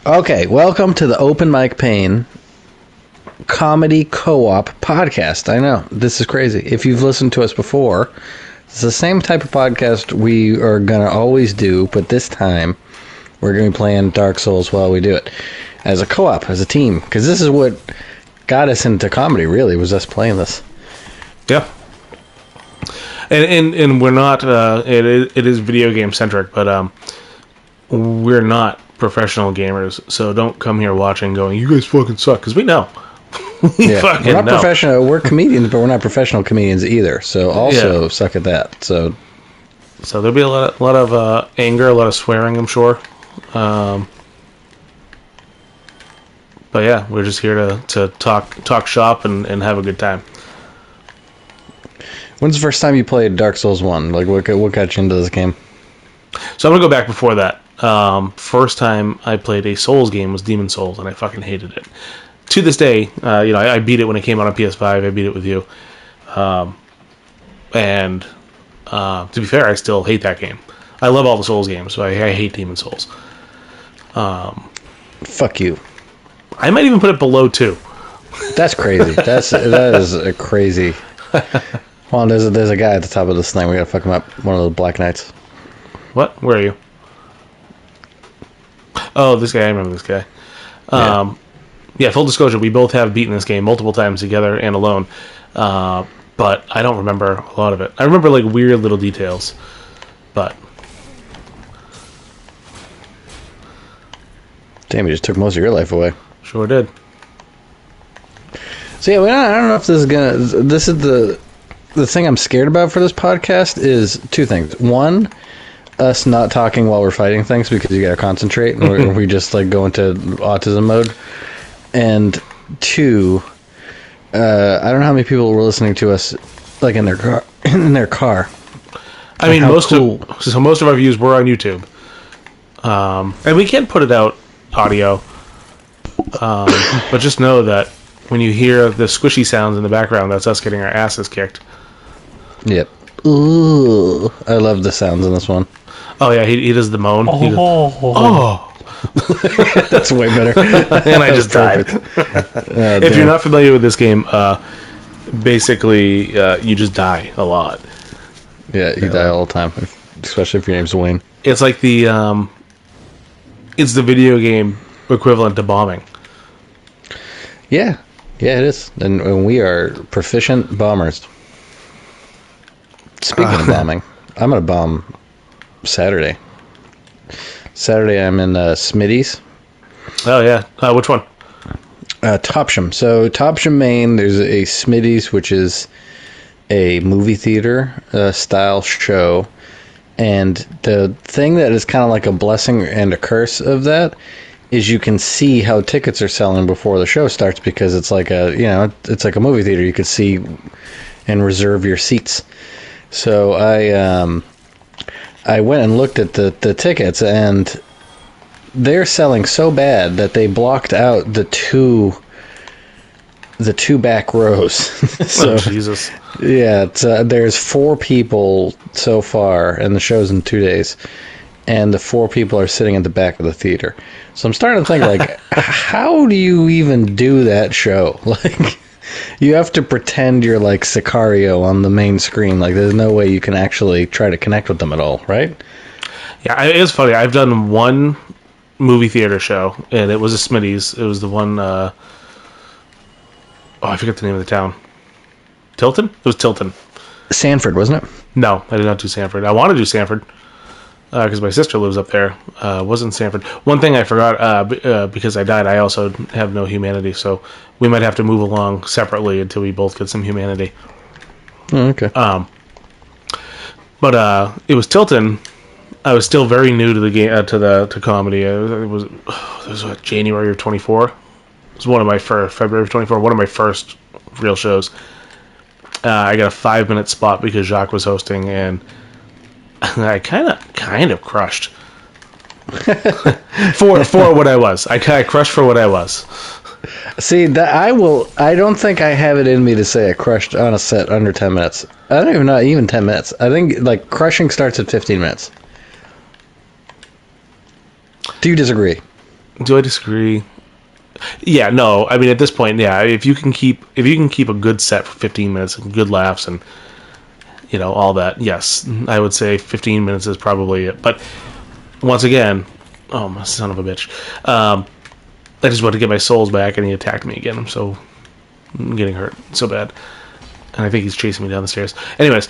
Okay, welcome to the Open Mic Pain Comedy Co-op podcast. I know, this is crazy. If you've listened to us before, it's the same type of podcast we are going to always do, but this time we're going to be playing Dark Souls while we do it. As a co-op, as a team. Because this is what got us into comedy, really, was us playing this. Yeah. And we're not, it is video game centric, but we're not professional gamers, so don't come here watching going, you guys fucking suck, because we know. Yeah, we're not professional. We're comedians, but we're not professional comedians either. So also suck at that. So there'll be a lot of anger, a lot of swearing, I'm sure. But yeah, we're just here to talk shop and have a good time. When's the first time you played Dark Souls 1? Like, what got you into this game? So I'm gonna go back before that. First time I played a Souls game was Demon Souls, and I fucking hated it. To this day, I beat it when it came out on PS5. I beat it with you. And to be fair, I still hate that game. I love all the Souls games, so I hate Demon Souls. Fuck you. I might even put it below 2. That's crazy. That is a crazy. Hold on, there's a guy at the top of this thing. We gotta fuck him up. One of those Black Knights. What? Where are you? Oh, this guy. I remember this guy. Yeah, full disclosure, we both have beaten this game multiple times together and alone. But I don't remember a lot of it. I remember like weird little details. But damn, you just took most of your life away. Sure did. So yeah, I don't know if this is gonna. This is the thing I'm scared about for this podcast is two things. One, us not talking while we're fighting things because you gotta concentrate, and we just like go into autism mode. And two, I don't know how many people were listening to us like in their car. I mean, most of our views were on YouTube, and we can put it out audio. But just know that when you hear the squishy sounds in the background, that's us getting our asses kicked. Yep. Ooh, I love the sounds in this one. Oh yeah, he does the moan. Oh. That's way better. And I just died. If you're not familiar with this game, basically you just die a lot. Yeah, you die all the time, especially if your name's Wayne. It's like it's the video game equivalent to bombing. Yeah, it is, and we are proficient bombers. Speaking of bombing, I'm gonna bomb Saturday. I'm in Smitty's. Oh yeah, which one? Topsham. So Topsham, Maine. There's a Smitty's, which is a movie theater style show, and the thing that is kind of like a blessing and a curse of that is you can see how tickets are selling before the show starts because it's like it's like a movie theater. You could see and reserve your seats. So I went and looked at the tickets, and they're selling so bad that they blocked out the two back rows. So, oh, Jesus. Yeah, there's 4 people so far, and the show's in 2 days, and the 4 people are sitting at the back of the theater. So I'm starting to think, like, how do you even do that show? Like, you have to pretend you're like Sicario on the main screen. Like, there's no way you can actually try to connect with them at all, right? Yeah, it is funny. I've done one movie theater show, and it was a Smitty's. It was the one, I forget the name of the town. Tilton? It was Tilton. Sanford, wasn't it? No, I did not do Sanford. I want to do Sanford, because my sister lives up there. Wasn't Sanford. One thing I forgot, because I died, I also have no humanity, so we might have to move along separately until we both get some humanity. Oh, okay. But it was Tilton. I was still very new to the game, to comedy. It was what, January of 24. It was one of my first, February of 24, one of my first real shows. I got a 5-minute spot because Jacques was hosting, and I kind of crushed for what I was. I crushed for what I was. See, I don't think I have it in me to say I crushed on a set under 10 minutes. I don't even know, even 10 minutes. I think, like, crushing starts at 15 minutes. Do you disagree? Do I disagree? Yeah, no. I mean, at this point, yeah. If you can keep a good set for 15 minutes and good laughs and all that, yes, I would say 15 minutes is probably it. But once again, oh my son of a bitch, I just want to get my souls back, and he attacked me again. I'm getting hurt so bad, and I think he's chasing me down the stairs. Anyways,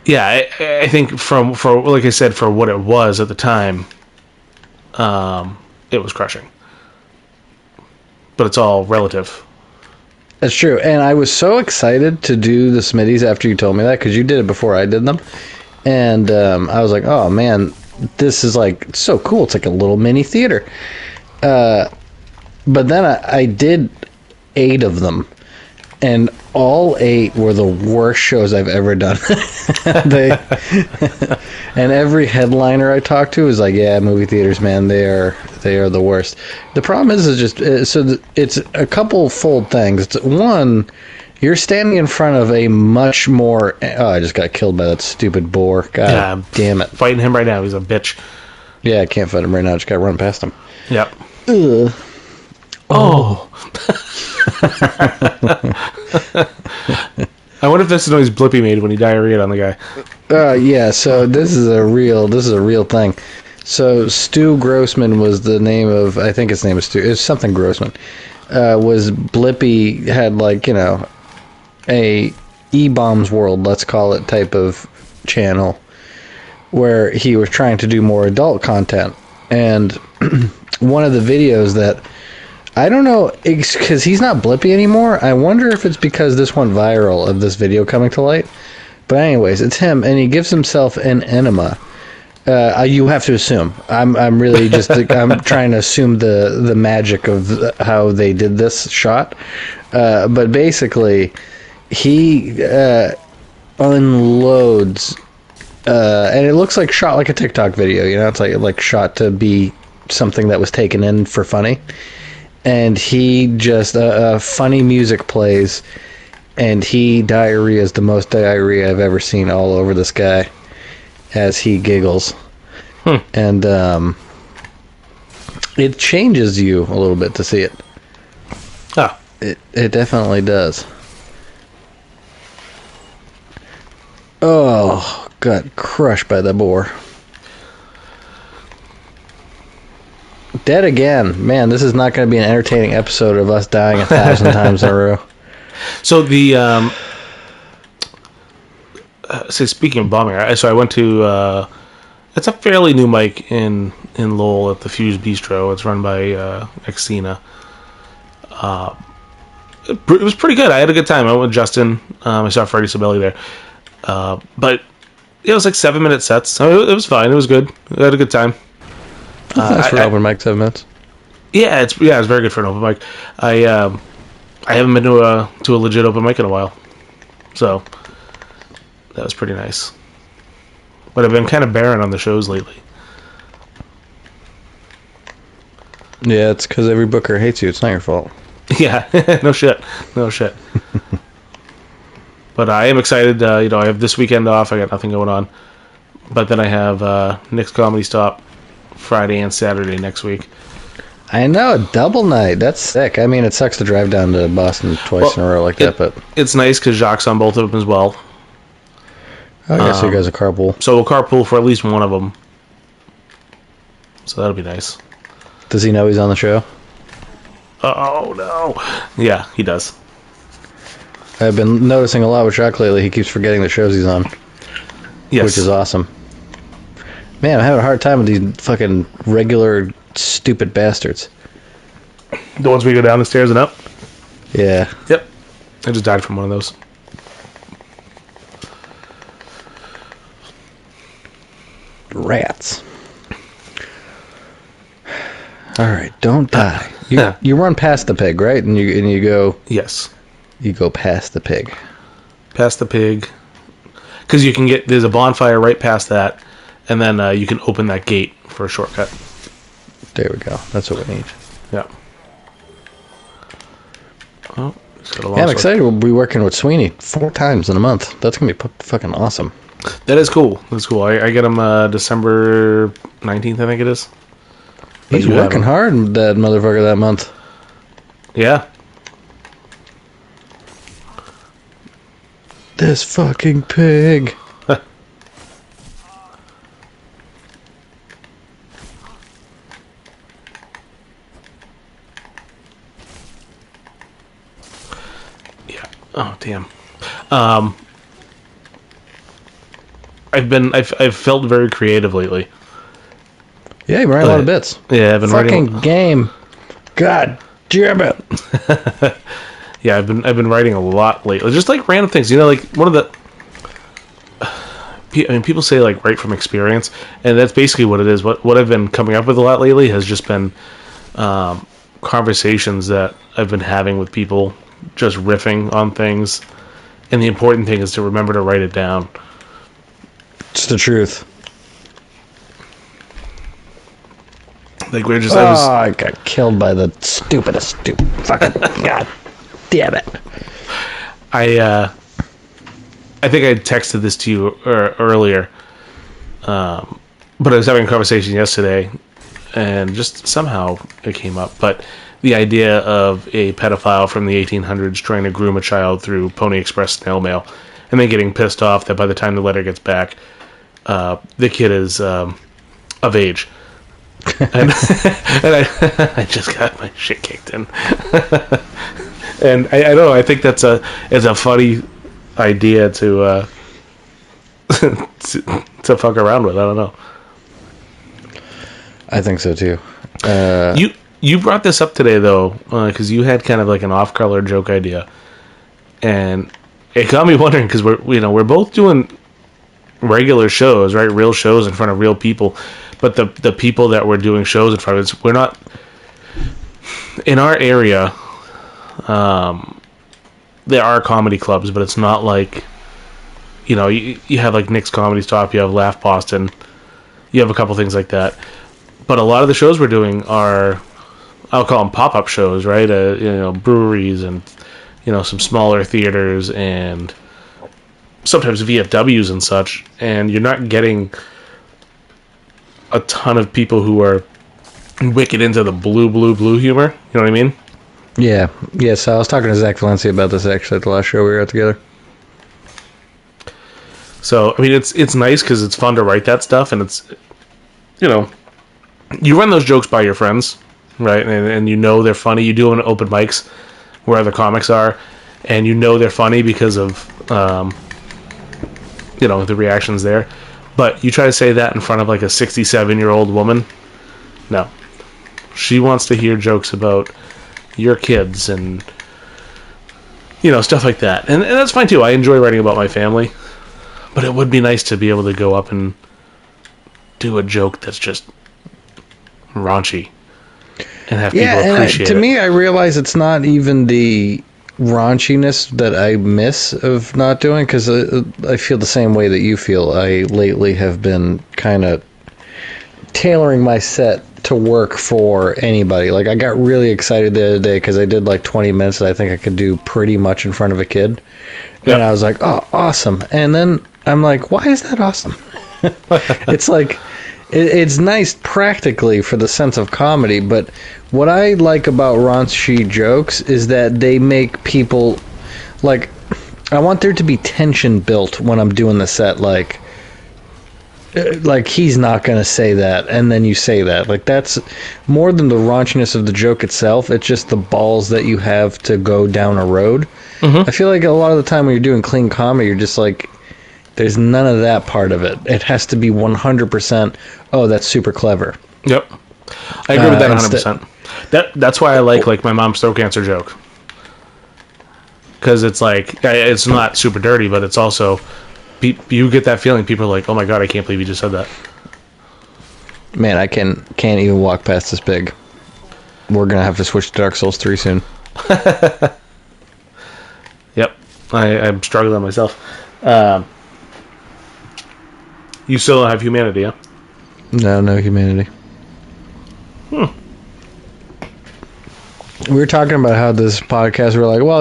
yeah, I think for like I said, for what it was at the time, it was crushing. But it's all relative. That's true. And I was so excited to do the Smitties after you told me that, because you did it before I did them. And I was like, oh, man, this is like so cool. It's like a little mini theater. But then I did 8 of them. And all 8 were the worst shows I've ever done. And every headliner I talked to was like, "Yeah, movie theaters, man, they are the worst." The problem is just it's a couple fold things. It's one, you're standing in front of a much more. Oh, I just got killed by that stupid boar. God damn it! Fighting him right now. He's a bitch. Yeah, I can't fight him right now. I just got to run past him. Yep. Ugh. Oh. I wonder if that's the noise Blippy made when he diarrheaed on the guy. Yeah, so this is a real thing. So Stu Grossman was the name of, I think his name is Stu, it's something Grossman. Was Blippy, had like, a E-Bombs World, let's call it, type of channel where he was trying to do more adult content. And one of the videos that, I don't know, because he's not Blippy anymore. I wonder if it's because this went viral of this video coming to light. But anyways, it's him, and he gives himself an enema. You have to assume. I'm really just I'm trying to assume the magic of how they did this shot. But basically, he unloads, and it looks like shot like a TikTok video. It's like shot to be something that was taken in for funny. And he just, funny music plays, and he diarrheas the most diarrhea I've ever seen all over this guy as he giggles. And it changes you a little bit to see it. Ah. It definitely does. Oh, got crushed by the boar. Dead again. Man, this is not going to be an entertaining episode of us dying 1,000 times in a row. So the speaking of bombing, so I went to it's a fairly new mic in Lowell at the Fuse Bistro. It's run by Xena. It was pretty good. I had a good time. I went with Justin. I saw Freddie Sabelli there. But it was like 7-minute sets. So it was fine. It was good. I had a good time. That's for an open mic, 7 minutes. Yeah, it's very good for an open mic. I haven't been to a legit open mic in a while, so that was pretty nice. But I've been kind of barren on the shows lately. Yeah, it's because every booker hates you. It's not your fault. Yeah, no shit. But I am excited. I have this weekend off. I got nothing going on. But then I have Nick's Comedy Stop Friday and Saturday next week. I know, a double night. That's sick. I mean, it sucks to drive down to Boston twice in a row like that, but it's nice because Jacques on both of them as well. I guess you guys are carpool. So we'll carpool for at least one of them. So that'll be nice. Does he know he's on the show? Oh, no. Yeah, he does. I've been noticing a lot with Jacques lately. He keeps forgetting the shows he's on. Yes. Which is awesome. Man, I'm having a hard time with these fucking regular stupid bastards. The ones we go down the stairs and up? Yeah. Yep. I just died from one of those. Rats. All right, don't die. You run past the pig, right? And you go. Yes. You go past the pig. Past the pig, because there's a bonfire right past that, and then you can open that gate for a shortcut. There we go. That's what we need. Yeah. Oh, I'm excited. We'll be working with Sweeney 4 times in a month. That's gonna be fucking awesome. That is cool. That's cool. I get them December 19th, I think it is. He's working hard, that motherfucker, that month. Yeah. This fucking pig. Yeah. Oh, damn. I've felt very creative lately. Yeah, you ran a lot of bits. Yeah, I've been fucking writing. Game. God damn it. Yeah, I've been writing a lot lately. Just like random things, you know, like one of the. I mean, people say like write from experience, and that's basically what it is. What I've been coming up with a lot lately has just been conversations that I've been having with people, just riffing on things. And the important thing is to remember to write it down. It's the truth. Like we're just. I got killed by the stupidest fucking God damn it. I think I texted this to you earlier, but I was having a conversation yesterday, and just somehow it came up. But the idea of a pedophile from the 1800s trying to groom a child through Pony Express snail mail, and then getting pissed off that by the time the letter gets back, the kid is of age. and I just got my shit kicked in. And I don't know, I think it's a funny idea to to fuck around with. I don't know. I think so too. You brought this up today though, because you had kind of like an off-color joke idea, and it got me wondering because we're both doing regular shows, right? Real shows in front of real people, but the people that we're doing shows in front of, we're not in our area. There are comedy clubs, but it's not like, you have like Nick's Comedy Stop, you have Laugh Boston, you have a couple things like that. But a lot of the shows we're doing are, I'll call them pop-up shows, right? Breweries and, some smaller theaters and sometimes VFWs and such. And you're not getting a ton of people who are wicked into the blue humor. You know what I mean? Yeah. Yes, I was talking to Zach Valencia about this actually at the last show we were at together. So, I mean, it's nice because it's fun to write that stuff, and it's, you run those jokes by your friends, right? And they're funny. You do them at open mics where the comics are, and they're funny because of, the reactions there. But you try to say that in front of like a 67-year-old woman, no. She wants to hear jokes about your kids and, stuff like that. And that's fine too. I enjoy writing about my family. But it would be nice to be able to go up and do a joke that's just raunchy and have people appreciate it. To me, I realize it's not even the raunchiness that I miss of not doing, because I feel the same way that you feel. I lately have been kind of tailoring my set to work for anybody. Like, I got really excited the other day because I did like 20 minutes that I think I could do pretty much in front of a kid. Yep. And I was like, oh, awesome. And then I'm like, why is that awesome? It's like, it's nice practically for the sense of comedy, but what I like about raunchy jokes is that they make people, like, I want there to be tension built when I'm doing the set, like he's not going to say that, and then you say that. Like, that's more than the raunchiness of the joke itself. It's just the balls that you have to go down a road. Mm-hmm. I feel like a lot of the time when you're doing clean comedy, you're just like, there's none of that part of it. It has to be 100%, oh, that's super clever. Yep. I agree with that 100%. That's why I like my mom's throat cancer joke. Because it's like, it's not super dirty, but it's also, you get that feeling. People are like, oh my God, I can't believe you just said that. Man, I can't even walk past this pig. We're going to have to switch to Dark Souls 3 soon. Yep. I'm struggling myself. You still don't have humanity, huh? No humanity. We were talking about how this podcast, we're like, well,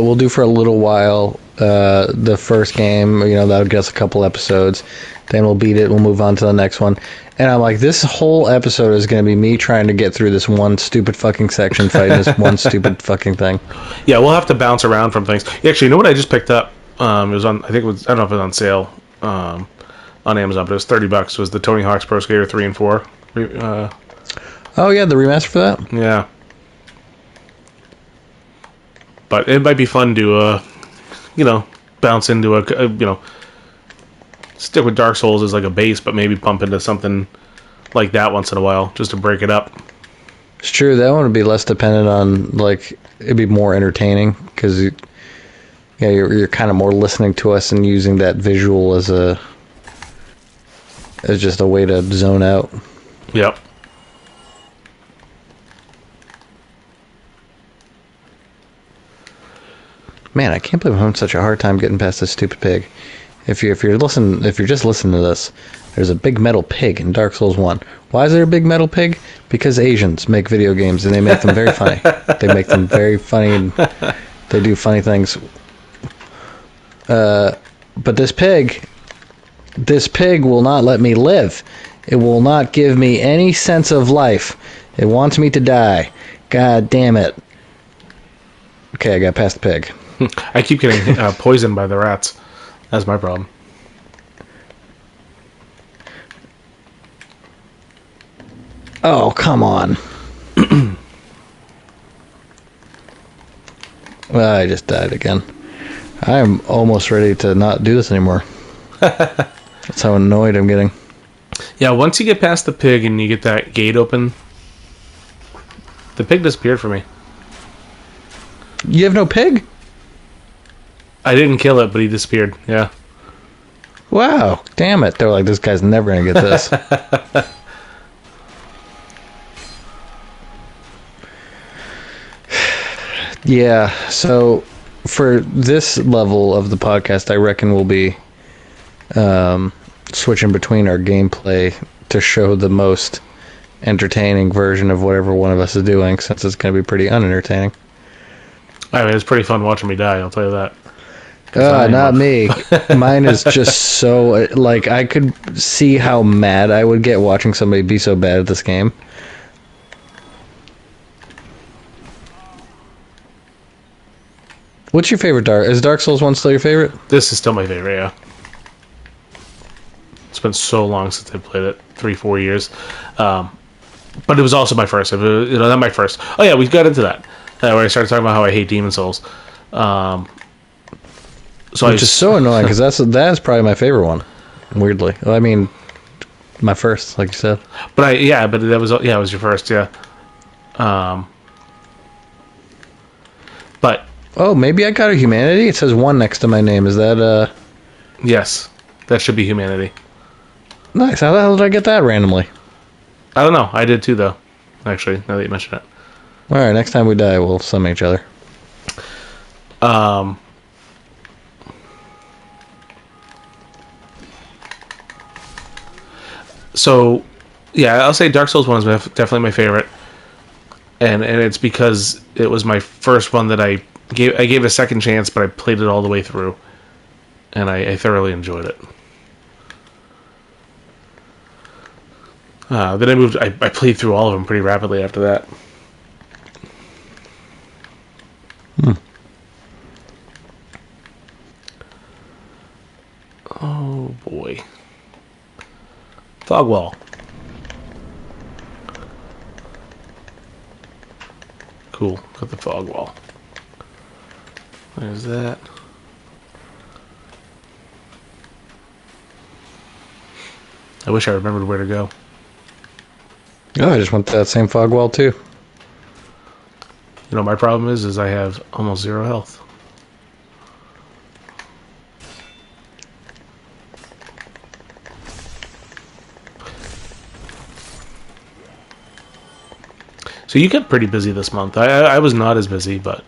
we'll do for a little while, the first game. That'll get us a couple episodes. Then we'll beat it. We'll move on to the next one. And I'm like, this whole episode is going to be me trying to get through this one stupid fucking section, fighting this one stupid fucking thing. Yeah, we'll have to bounce around from things. Actually, you know what I just picked up? It was on. I think it was. I don't know if it was on sale on Amazon, but it was $30. It was the Tony Hawk's Pro Skater 3 and 4. Oh yeah, the remaster for that. Yeah. But it might be fun to, bounce into stick with Dark Souls as like a base, but maybe bump into something like that once in a while, just to break it up. It's true. That one would be less dependent on, it'd be more entertaining, because you're kind of more listening to us and using that visual as just a way to zone out. Yep. Man, I can't believe I'm having such a hard time getting past this stupid pig. If you're just listening to this, there's a big metal pig in Dark Souls 1. Why is there a big metal pig? Because Asians make video games and they make them very funny. They make them very funny and they do funny things. But this pig will not let me live. It will not give me any sense of life. It wants me to die. God damn it. Okay, I got past the pig. I keep getting poisoned by the rats. That's my problem. Oh, come on. Well, I just died again. I am almost ready to not do this anymore. That's how annoyed I'm getting. Yeah, once you get past the pig and you get that gate open, the pig disappeared for me. You have no pig? I didn't kill it, but he disappeared. Yeah. Wow. Damn it. They're like, this guy's never going to get this. Yeah. So for this level of the podcast, I reckon we'll be switching between our gameplay to show the most entertaining version of whatever one of us is doing, since it's going to be pretty unentertaining. I mean, it's pretty fun watching me die, I'll tell you that. Not me. Mine is just so, I could see how mad I would get watching somebody be so bad at this game. What's your favorite Is Dark Souls 1 still your favorite? This is still my favorite, yeah. It's been so long since I played it, 3-4 years. But it was also my first. Not my first. Oh yeah, we got into that. Where I started talking about how I hate Demon Souls. Which is so annoying, because that's probably my favorite one. Weirdly, I mean, my first, like you said. But it was your first, yeah. But maybe I got a Humanity. It says 1 next to my name. Is that Yes, that should be Humanity. Nice. How the hell did I get that randomly? I don't know. I did too, though. Actually, now that you mention it. All right, next time we die, we'll summon each other. So, yeah, I'll say Dark Souls 1 is definitely my favorite. And it's because it was my first one that I gave it a second chance, but I played it all the way through. And I thoroughly enjoyed it. Then I played through all of them pretty rapidly after that. Oh, boy. Fog wall. Cool. Got the fog wall. There's that. I wish I remembered where to go. Oh, I just went to that same fog wall too. You know, my problem is I have almost 0 health. So you get pretty busy this month. I was not as busy, but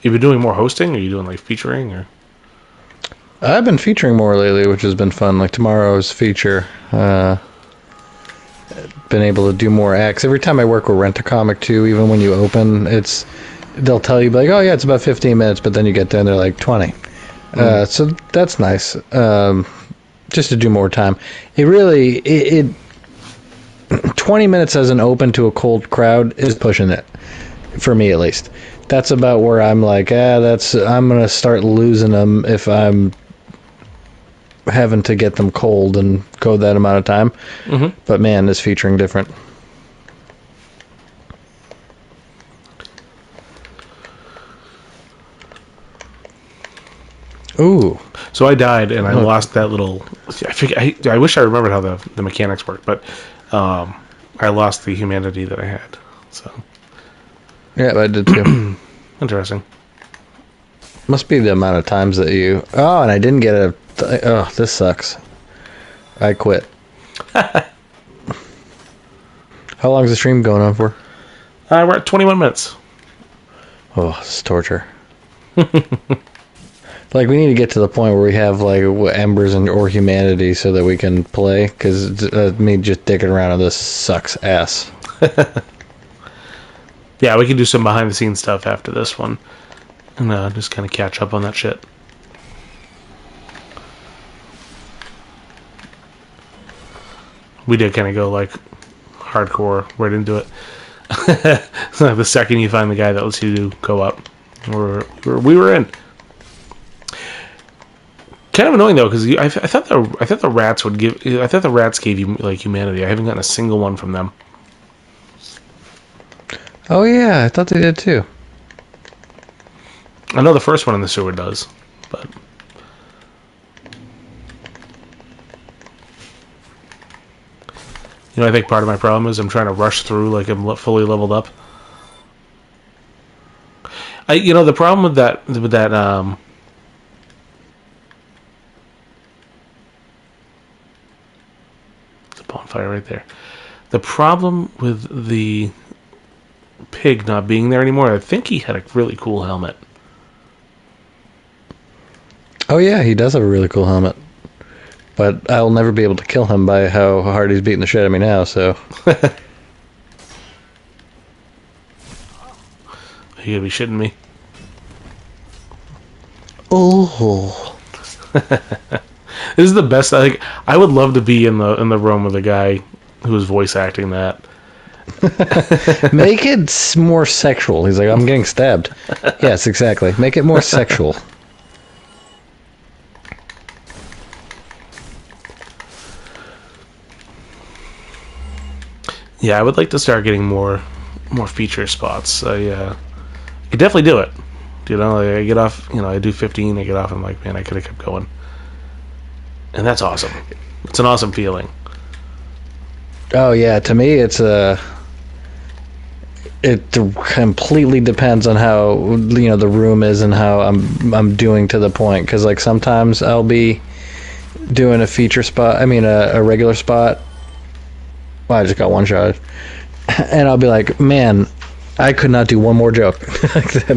you've been doing more hosting? Or are you doing like featuring? Or I've been featuring more lately, which has been fun. Like tomorrow's feature, been able to do more acts. Every time I work with Rent a Comic too, even when you open, it's they'll tell you like, oh yeah, it's about 15 minutes, but then you get there and they're like 20. So that's nice. Just to do more time. It really, 20 minutes as an open to a cold crowd is pushing it, for me at least. That's about where I'm like, I'm going to start losing them if I'm having to get them cold and go that amount of time. But man, this featuring different. Ooh. So I died, and I lost that little... I wish I remembered how the mechanics worked, but I lost the humanity that I had. So Yeah, I did too. Interesting. Must be the amount of times that you... Oh, and I didn't get a... Oh, this sucks. I quit. How long is the stream going on for? We're at 21 minutes. Oh, this is torture. Like, we need to get to the point where we have, like, embers or humanity so that we can play, because me just dicking around on this sucks ass. Yeah, we can do some behind-the-scenes stuff after this one, and just kind of catch up on that shit. We did kind of go, like, hardcore right into it. The second you find the guy that lets you go up, we were in. Kind of annoying though, because I thought the rats would give. I thought the rats gave you like humanity. I haven't gotten a single one from them. Oh yeah, I thought they did too. I know the first one in the sewer does, but I think part of my problem is I'm trying to rush through like I'm fully leveled up. The problem with that bonfire right there. The problem with the pig not being there anymore, I think he had a really cool helmet. Oh yeah, he does have a really cool helmet. But I'll never be able to kill him by how hard he's beating the shit out of me now, so... You gotta be shitting me. Oh. This is the best. I would love to be in the room with the guy who was voice acting that. Make it more sexual. He's like, I'm getting stabbed. Yes, exactly. Make it more sexual. Yeah, I would like to start getting more feature spots. I could definitely do it. I get off. I do 15. I get off. And I'm like, man, I could have kept going. And that's awesome. It's an awesome feeling. Oh yeah, to me it completely depends on how the room is and how I'm doing to the point, because like sometimes I'll be doing a feature spot, a regular spot. Well, I just got one shot, and I'll be like, man, I could not do one more joke.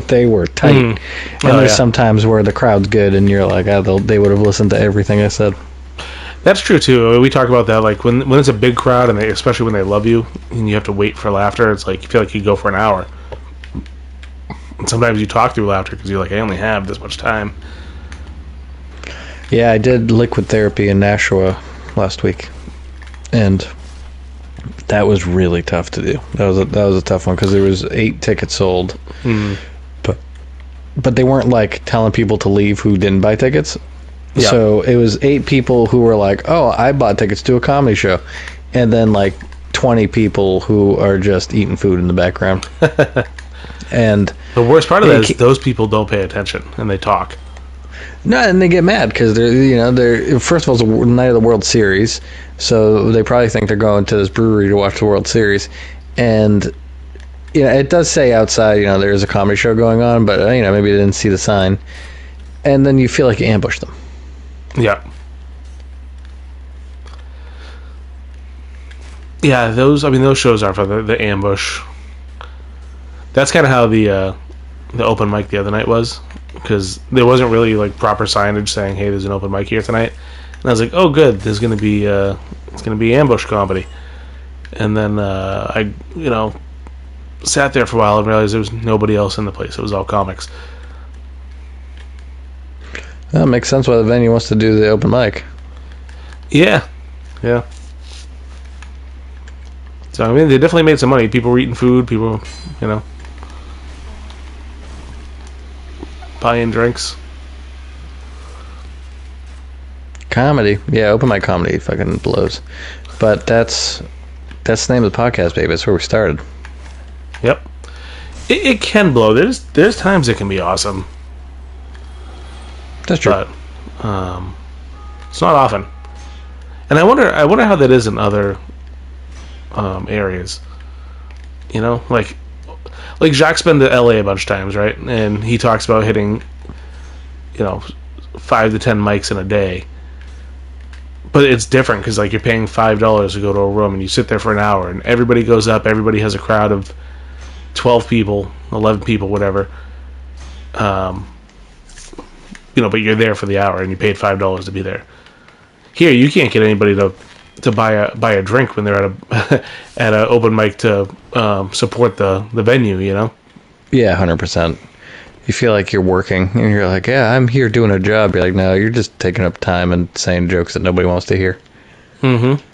They were tight. And there's sometimes where the crowd's good and you're like, they would have listened to everything I said. That's true too. We talk about that, like when it's a big crowd, and especially when they love you and you have to wait for laughter. It's like you feel like you go for an hour. And sometimes you talk through laughter because you're like, I only have this much time. Yeah, I did liquid therapy in Nashua last week, and that was really tough to do. That was a tough one because there was 8 tickets sold, but they weren't like telling people to leave who didn't buy tickets. Yeah. So it was 8 people who were like, "Oh, I bought tickets to a comedy show," and then like 20 people who are just eating food in the background. And the worst part of that is those people don't pay attention and they talk. No, and they get mad because they're first of all, it's the night of the World Series, so they probably think they're going to this brewery to watch the World Series, and it does say outside there's a comedy show going on, but maybe they didn't see the sign, and then you feel like you ambushed them. Yeah. Yeah, those shows are for the ambush. That's kind of how the open mic the other night was, because there wasn't really like proper signage saying, "Hey, there's an open mic here tonight." And I was like, "Oh, good. There's gonna be it's gonna be ambush comedy." And then sat there for a while and realized there was nobody else in the place. It was all comics. That makes sense why the venue wants to do the open mic. Yeah. So, I mean, they definitely made some money. People were eating food. People, buying drinks. Comedy. Yeah, open mic comedy fucking blows. But that's the name of the podcast, baby. That's where we started. Yep. It can blow. There's times it can be awesome. That's true. But it's not often. And I wonder how that is in other areas. Like Jacques been to LA a bunch of times, right? And he talks about hitting 5 to 10 mics in a day. But it's different because you're paying $5 to go to a room and you sit there for an hour and everybody goes up. Everybody has a crowd of 12 people, 11 people, whatever. But you're there for the hour and you paid $5 to be there. Here, you can't get anybody to buy a drink when they're at at an open mic to support the venue. Yeah, 100%. You feel like you're working, and you're like, yeah, I'm here doing a job. You're like, no, you're just taking up time and saying jokes that nobody wants to hear. Mm-hmm.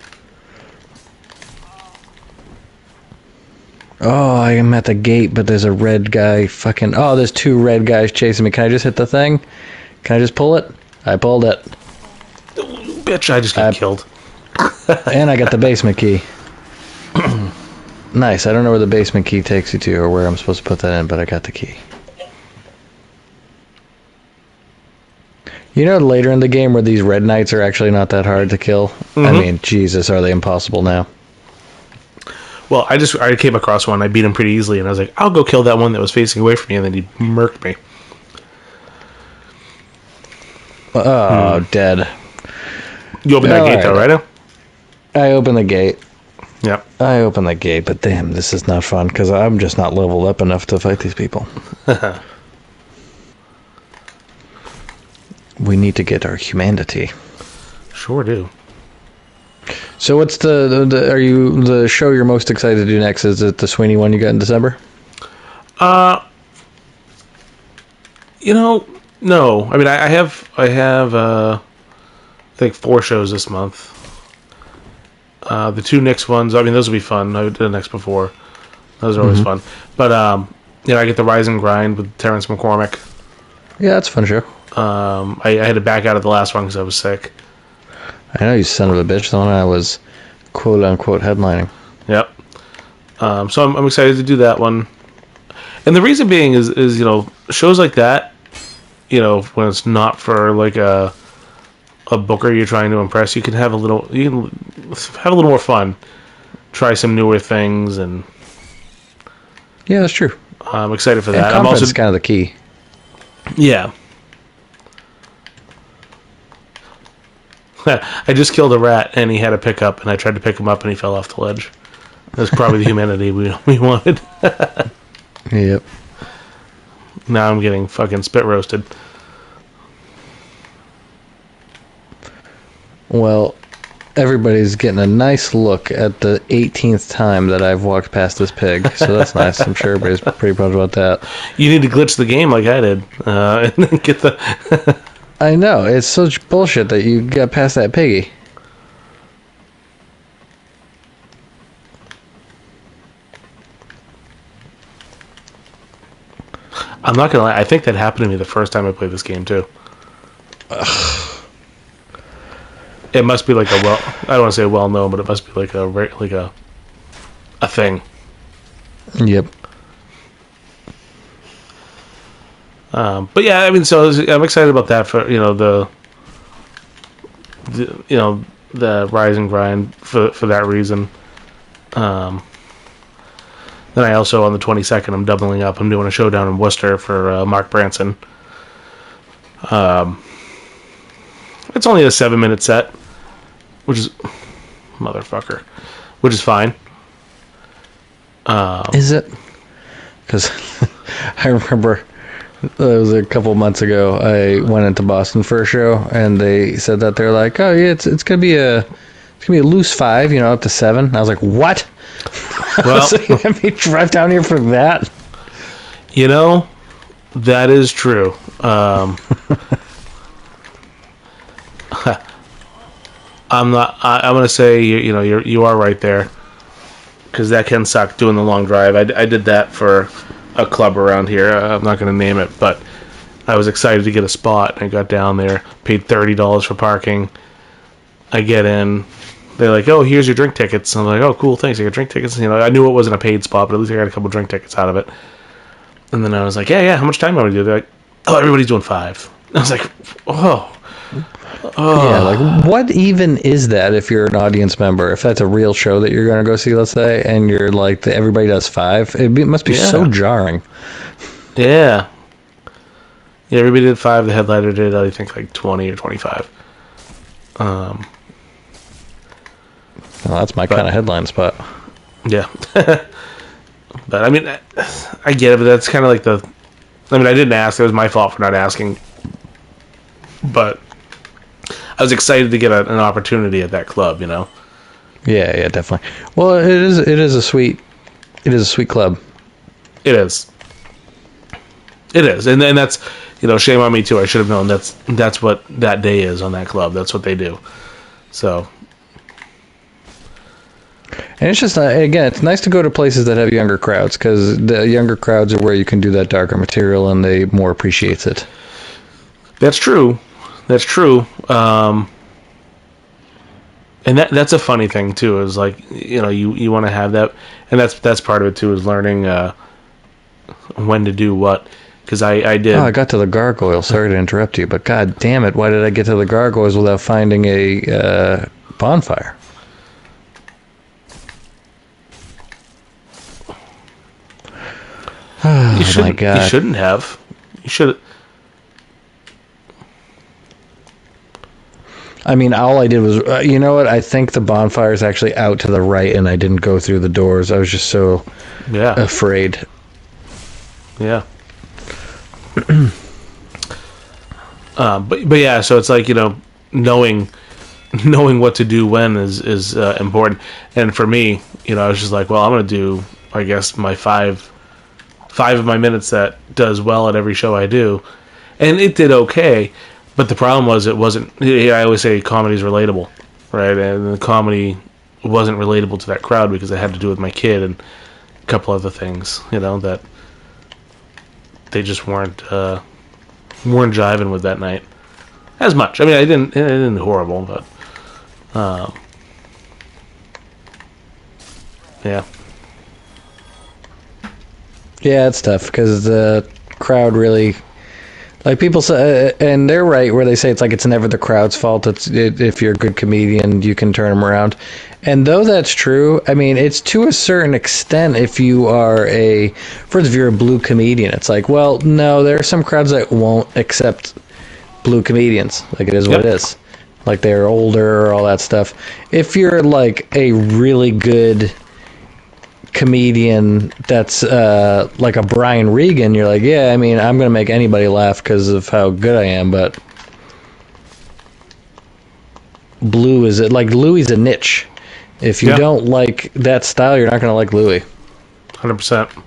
Oh, I am at the gate, but there's a red guy there's 2 red guys chasing me. Can I just hit the thing? Can I just pull it? I pulled it. Bitch, I just got killed. And I got the basement key. Nice. I don't know where the basement key takes you to or where I'm supposed to put that in, but I got the key. Later in the game where these red knights are actually not that hard to kill? Mm-hmm. I mean, Jesus, are they impossible now? Well, I came across one. I beat him pretty easily, and I was like, I'll go kill that one that was facing away from me, and then he murked me. Oh, dead. You open that gate, though, right? I open the gate. Yep. I open the gate, but damn, this is not fun, because I'm just not leveled up enough to fight these people. We need to get our humanity. Sure do. So what's the show you're most excited to do next? Is it the Sweeney one you got in December? No. I mean, I have I think 4 shows this month. The 2 Knicks ones, I mean, those will be fun. I did the Knicks before. Those are always fun. But, I get the Rise and Grind with Terrence McCormick. Yeah, that's a fun show. I had to back out of the last one because I was sick. I know, you son of a bitch. The one I was quote-unquote headlining. Yep. So I'm excited to do that one. And the reason being is shows like that, when it's not for a booker you're trying to impress, you can have a little more fun. Try some newer things, and yeah, that's true. I'm excited for that. And confidence is kind of the key. Yeah. I just killed a rat, and he had a pickup, and I tried to pick him up, and he fell off the ledge. That's probably the humanity we wanted. Yep. Now I'm getting fucking spit roasted. Well, everybody's getting a nice look at the 18th time that I've walked past this pig, so that's nice. I'm sure everybody's pretty proud about that. You need to glitch the game like I did, and then get the... I know, it's such bullshit that you got past that piggy. I'm not gonna lie, I think that happened to me the first time I played this game too. Ugh. It must be I don't want to say well known, but it must be like a thing. Yep. But yeah, I mean, so I'm excited about that for the Rise and Grind for that reason. Then I also, on the 22nd, I'm doubling up. I'm doing a showdown in Worcester for Mark Branson. It's only a 7-minute set, which is motherfucker, which is fine. Is it? Because I remember it was a couple months ago. I went into Boston for a show, and they said that they're like, "Oh yeah, it's gonna be it's gonna be a loose 5, up to 7. I was like, what? Well, So you have me drive down here for that? That is true. I'm not. I'm gonna say you are right there, because that can suck doing the long drive. I did that for a club around here. I'm not gonna name it, but I was excited to get a spot. I got down there, paid $30 for parking. I get in. They're like, "Oh, here's your drink tickets." And I'm like, "Oh, cool, thanks. I got drink tickets." I knew it wasn't a paid spot, but at least I got a couple drink tickets out of it. And then I was like, "Yeah. How much time am I gonna do?" They're like, "Oh, everybody's doing 5." I was like, "Oh." Yeah, like what even is that if you're an audience member? If that's a real show that you're going to go see, let's say, and you're like, everybody does 5, must be so jarring. Yeah. Yeah, everybody did 5. The headliner did, I think, like 20 or 25. Well, that's my kind of headline spot. Yeah. But, I mean, I get it, but that's kind of like I didn't ask. It was my fault for not asking. But I was excited to get an opportunity at that club, Yeah, definitely. Well, it is a sweet club. It is, and that's shame on me too. I should have known that's what that day is on that club. That's what they do. So, and it's just again, it's nice to go to places that have younger crowds, because the younger crowds are where you can do that darker material, and they more appreciates it. That's true. That's true. And that's a funny thing too. Is like you want to have that, and that's part of it too. Is learning when to do what. Because I did. Oh, I got to the Gargoyles. Sorry to interrupt you, but god damn it, why did I get to the Gargoyles without finding a bonfire? Oh my god! You shouldn't have. You should. I mean, all I did was, you know what? I think the bonfire is actually out to the right, and I didn't go through the doors. I was just so afraid. Yeah. But yeah, so it's like knowing what to do when is important. And for me, I was just like, well, I'm gonna do, I guess, my five of my minutes that does well at every show I do, and it did okay. But the problem was it wasn't. I always say comedy is relatable, right? And the comedy wasn't relatable to that crowd because it had to do with my kid and a couple other things, that they just weren't jiving with that night as much. I mean, it didn't horrible, but yeah. Yeah, it's tough because the crowd really. Like people say, and they're right where they say it's like it's never the crowd's fault. If you're a good comedian, you can turn them around. And though that's true, I mean, it's to a certain extent if you are for instance, if you're a blue comedian, it's like, well, no, there are some crowds that won't accept blue comedians. Like, it is what it is. Like, they're older, all that stuff. If you're like a really good comedian that's like a Brian Regan, you're like, yeah, I mean, I'm gonna make anybody laugh because of how good I am. But blue is it like Louis a niche. If you don't like that style, you're not gonna like Louis. 100%.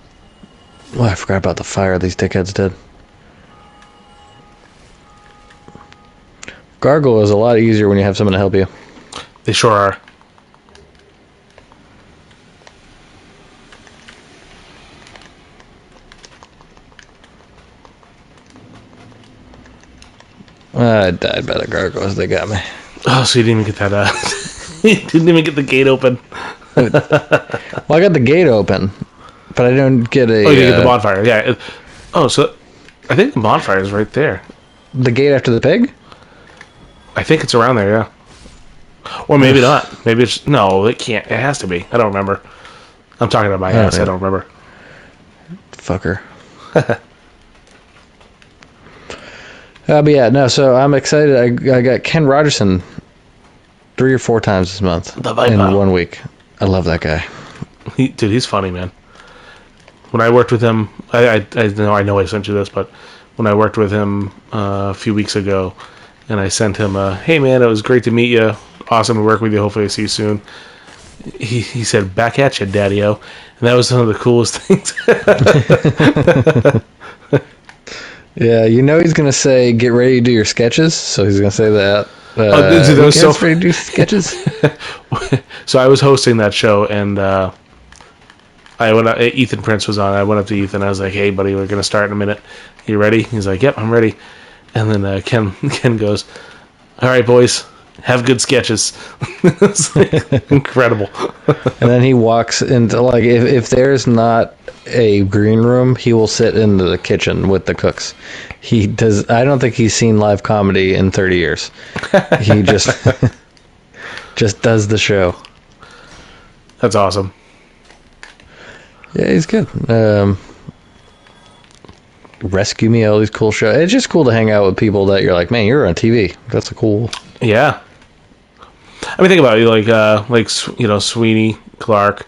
Oh, I forgot about the fire these dickheads did. Gargoyle is a lot easier when you have someone to help you. They sure are. I died by the Gargoyles. They got me. Oh, so you didn't even get that you didn't even get the gate open. Well, I got the gate open, but I didn't get a... Oh, you didn't get the bonfire, yeah. So I think the bonfire is right there. The gate after the pig? I think it's around there, yeah. Or maybe not. Maybe it's... No, it can't. It has to be. I don't remember. I'm talking about my ass. I don't remember. Fucker. But yeah, no, so I'm excited. I got Ken Rogerson 3 or 4 times this month in 1 week. I love that guy. Dude, he's funny, man. When I worked with him, I know I sent you this, but when I worked with him a few weeks ago, and I sent him hey man, it was great to meet you. awesome to work with you. Hopefully I see you soon. He said, back at you, Daddy-O. And that was one of the coolest things. Yeah, he's going to say, get ready to do your sketches. So he's going to say that. Ready to do sketches? So I was hosting that show, and Ethan Prince was on. I went up to Ethan. I was like, hey, buddy, we're going to start in a minute. You ready? He's like, yep, I'm ready. And then Ken goes, all right, boys, have good sketches. It's like, incredible. And then he walks into, like, if there's not a green room, he will sit in the kitchen with the cooks. He does. I don't think he's seen live comedy in 30 years. He just just does the show. That's awesome. Yeah, he's good. Rescue Me, all these cool shows. It's just cool to hang out with people that you're like, man, you're on TV. That's a cool. Yeah. I mean, think about it, like Sweeney, Clark,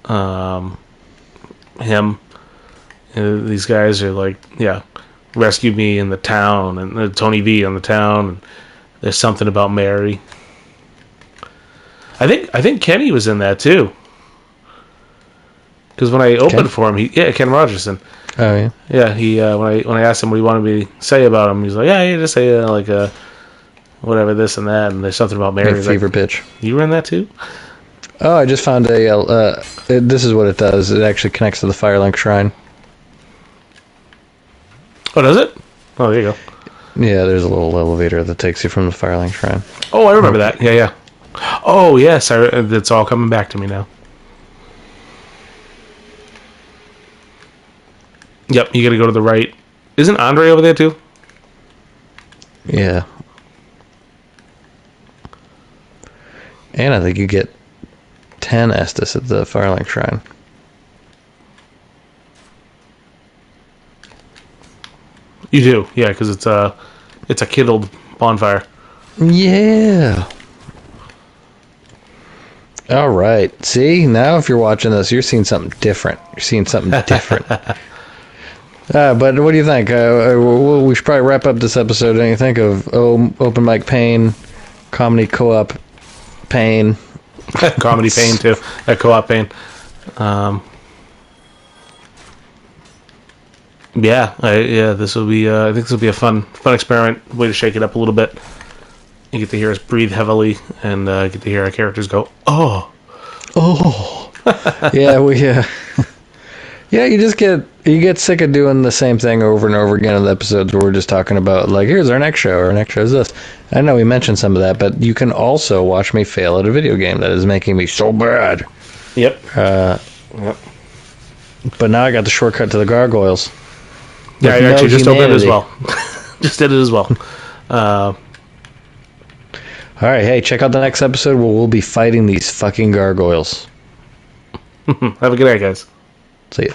him. These guys are like, yeah, Rescue Me in The Town, and Tony V on The Town. And There's Something About Mary. I think Kenny was in that too. Because when I opened for him, Ken Rogerson. Oh yeah. Yeah, he when I asked him what he wanted me to say about him, he's like, yeah, just say whatever this and that, and There's Something About Mary. Like Fever Pitch. You were in that too? Oh, I just found this is what it does. It actually connects to the Firelink Shrine. Oh, does it? Oh, there you go. Yeah, there's a little elevator that takes you from the Firelink Shrine. Oh, I remember that. Yeah. Oh, yes, it's all coming back to me now. Yep, you got to go to the right. Isn't Andre over there too? Yeah. And I think you get 10 Estus at the Firelink Shrine. You do, yeah, because it's a kindled bonfire. Yeah. All right. See, now if you're watching this, you're seeing something different. You're seeing something different. But what do you think? We should probably wrap up this episode. What do you think of Open Mic Pain, Comedy Co-op Pain? Comedy Pain, too. Co-op Pain. This will be. I think this will be a fun experiment. Way to shake it up a little bit. You get to hear us breathe heavily, and get to hear our characters go, oh. Yeah, yeah, you get sick of doing the same thing over and over again in the episodes where we're just talking about, like, here's our next show. Our next show is this. I know we mentioned some of that, but you can also watch me fail at a video game that is making me so bad. Yep. Yep. But now I got the shortcut to the Gargoyles. Yeah, I actually just opened it as well. Just did it as well. All right, hey, check out the next episode where we'll be fighting these fucking gargoyles. Have a good night, guys. See ya.